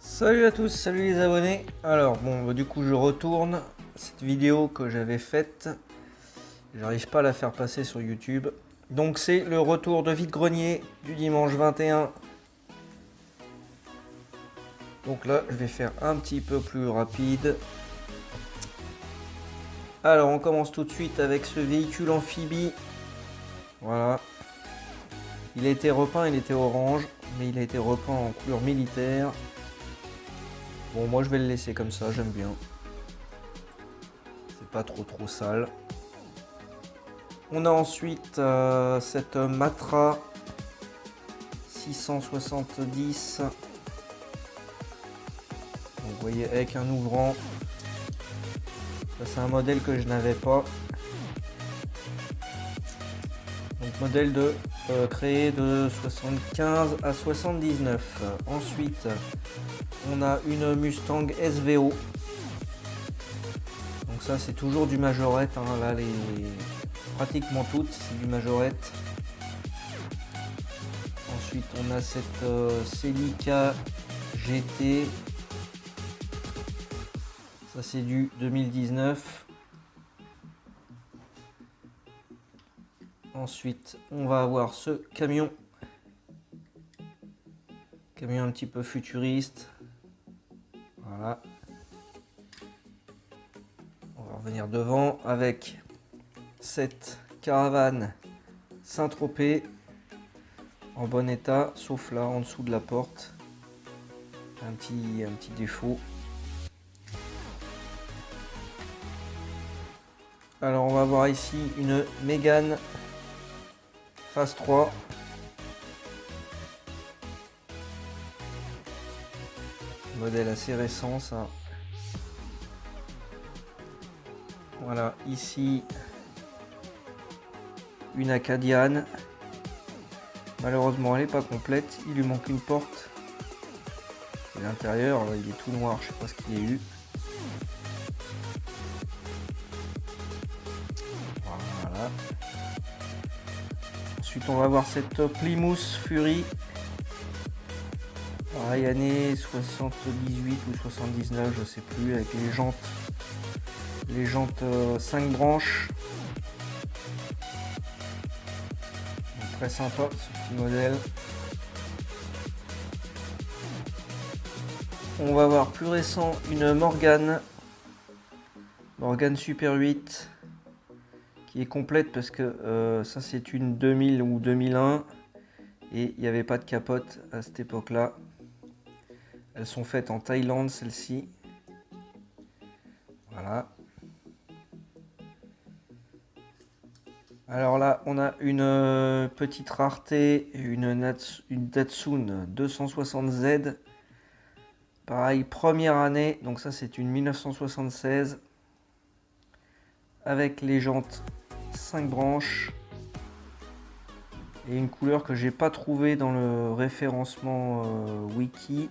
Salut à tous, salut les abonnés. Alors bon, du coup je retourne cette vidéo que j'avais faite. J'arrive pas à la faire passer sur YouTube. Donc c'est le retour de vide-grenier du dimanche 21. Donc là je vais faire un petit peu plus rapide. Alors on commence tout de suite avec ce véhicule amphibie. Voilà. Il a été repeint, il était orange, mais il a été repeint en couleur militaire. Bon, moi je vais le laisser comme ça, j'aime bien. C'est pas trop sale. On a ensuite cette Matra 670. Vous voyez, avec un ouvrant. Ça c'est un modèle que je n'avais pas. Donc modèle créé de 75 à 79. Ensuite, on a une Mustang SVO. Donc ça c'est toujours du majorette. Hein. Là pratiquement toutes c'est du majorette. Ensuite on a cette Celica GT. Ça c'est du 2019. Ensuite on va avoir ce camion. Camion un petit peu futuriste. Voilà. On va revenir devant avec cette caravane Saint-Tropez en bon état, sauf là en dessous de la porte. Un petit défaut. Alors on va voir ici une Mégane Phase 3. Modèle assez récent ça. Voilà, ici une Acadiane. Malheureusement elle n'est pas complète, il lui manque une porte. Et l'intérieur il est tout noir, je sais pas ce qu'il y a eu. Voilà. Ensuite on va voir cette Plymouth Fury. Pareil, année 78 ou 79, je sais plus, avec les jantes 5 branches. Donc, très sympa ce petit modèle. On va voir plus récent une Morgane Super 8 qui est complète parce que ça c'est une 2000 ou 2001 et il n'y avait pas de capote à cette époque là. Elles sont faites en Thaïlande celles-ci. Voilà. Alors là on a une petite rareté, une Datsun 260Z. Pareil, première année, donc ça c'est une 1976 avec les jantes 5 branches et une couleur que j'ai pas trouvé dans le référencement wiki.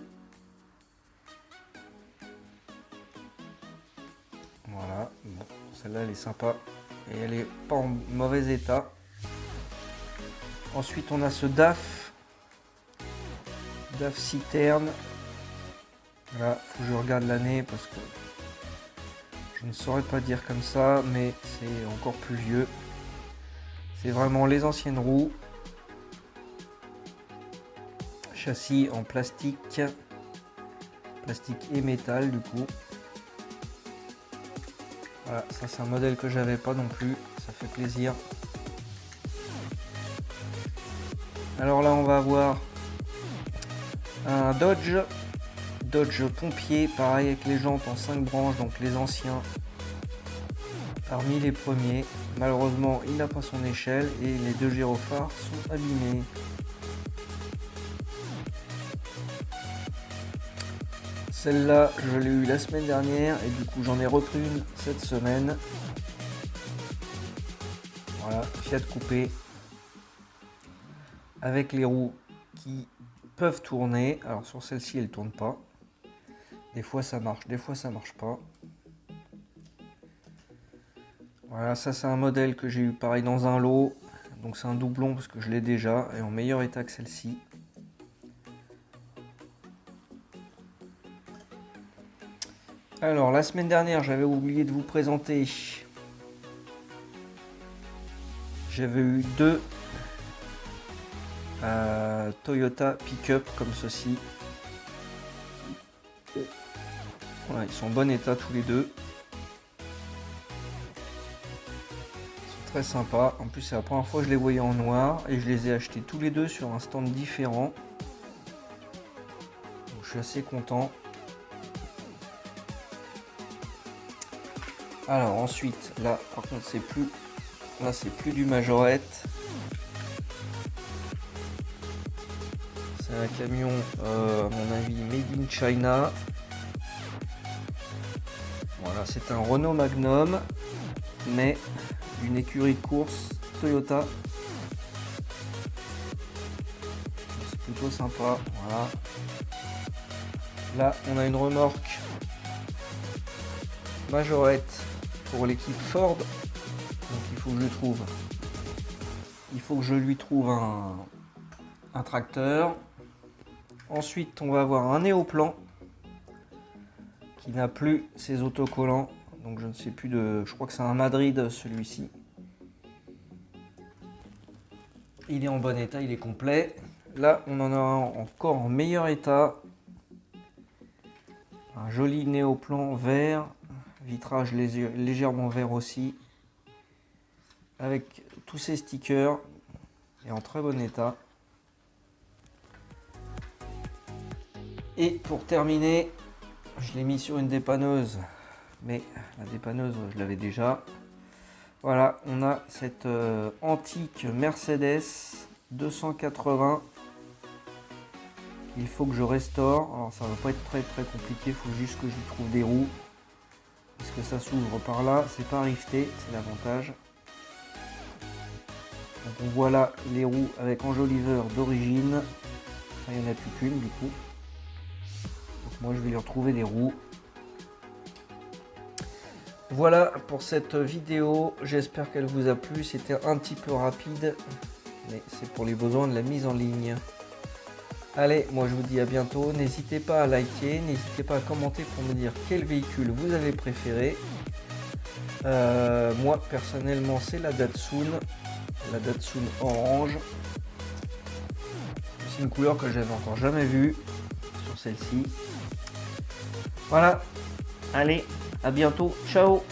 Voilà, bon, celle-là elle est sympa et elle est pas en mauvais état. Ensuite on a ce DAF Citerne. Là, faut que je regarde l'année parce que je ne saurais pas dire comme ça, mais c'est encore plus vieux. C'est vraiment les anciennes roues. Châssis en plastique et métal du coup. Voilà, ça c'est un modèle que j'avais pas non plus, ça fait plaisir. Alors là on va avoir un Dodge pompier, pareil avec les jantes en 5 branches, donc les anciens parmi les premiers. Malheureusement il n'a pas son échelle et les deux gyrophares sont abîmés. Celle-là je l'ai eu la semaine dernière et du coup j'en ai repris une cette semaine. Voilà, Fiat Coupé avec les roues qui peuvent tourner. Alors sur celle-ci elle tourne pas. Des fois ça marche, des fois ça marche pas. Voilà, ça c'est un modèle que j'ai eu pareil dans un lot. Donc c'est un doublon parce que je l'ai déjà et en meilleur état que celle-ci. Alors la semaine dernière, j'avais oublié de vous présenter. J'avais eu deux Toyota Pick-up comme ceci. Voilà, ils sont en bon état tous les deux. Ils sont très sympas. En plus, c'est la première fois que je les voyais en noir et je les ai achetés tous les deux sur un stand différent. Donc, je suis assez content. Alors ensuite, là par contre c'est plus, là c'est plus du Majorette. C'est un camion à mon avis made in China. Voilà, c'est un Renault Magnum, mais d'une écurie de course Toyota. C'est plutôt sympa. Voilà. Là on a une remorque Majorette pour l'équipe Ford. Donc il faut que je lui trouve un tracteur. Ensuite on va avoir un néoplan qui n'a plus ses autocollants. Donc je ne sais plus je crois que c'est un Madrid celui-ci. Il est en bon état, il est complet. Là on en a un encore en meilleur état. Un joli néoplan vert. Vitrage légèrement vert aussi, avec tous ces stickers et en très bon état. Et pour terminer, je l'ai mis sur une dépanneuse, mais la dépanneuse je l'avais déjà. Voilà, on a cette antique Mercedes 280. Il faut que je restaure. Alors ça va pas être très compliqué, il faut juste que je lui trouve des roues. Parce que ça s'ouvre par là, c'est pas rifté, c'est l'avantage. Donc on voit là les roues avec enjoliveur d'origine. Il n'y en a plus qu'une du coup. Donc moi je vais lui retrouver des roues. Voilà pour cette vidéo, j'espère qu'elle vous a plu. C'était un petit peu rapide, mais c'est pour les besoins de la mise en ligne. Allez, moi je vous dis à bientôt, n'hésitez pas à liker, n'hésitez pas à commenter pour me dire quel véhicule vous avez préféré. Moi personnellement c'est la Datsun orange. C'est une couleur que j'avais encore jamais vue sur celle-ci. Voilà, allez, à bientôt, ciao.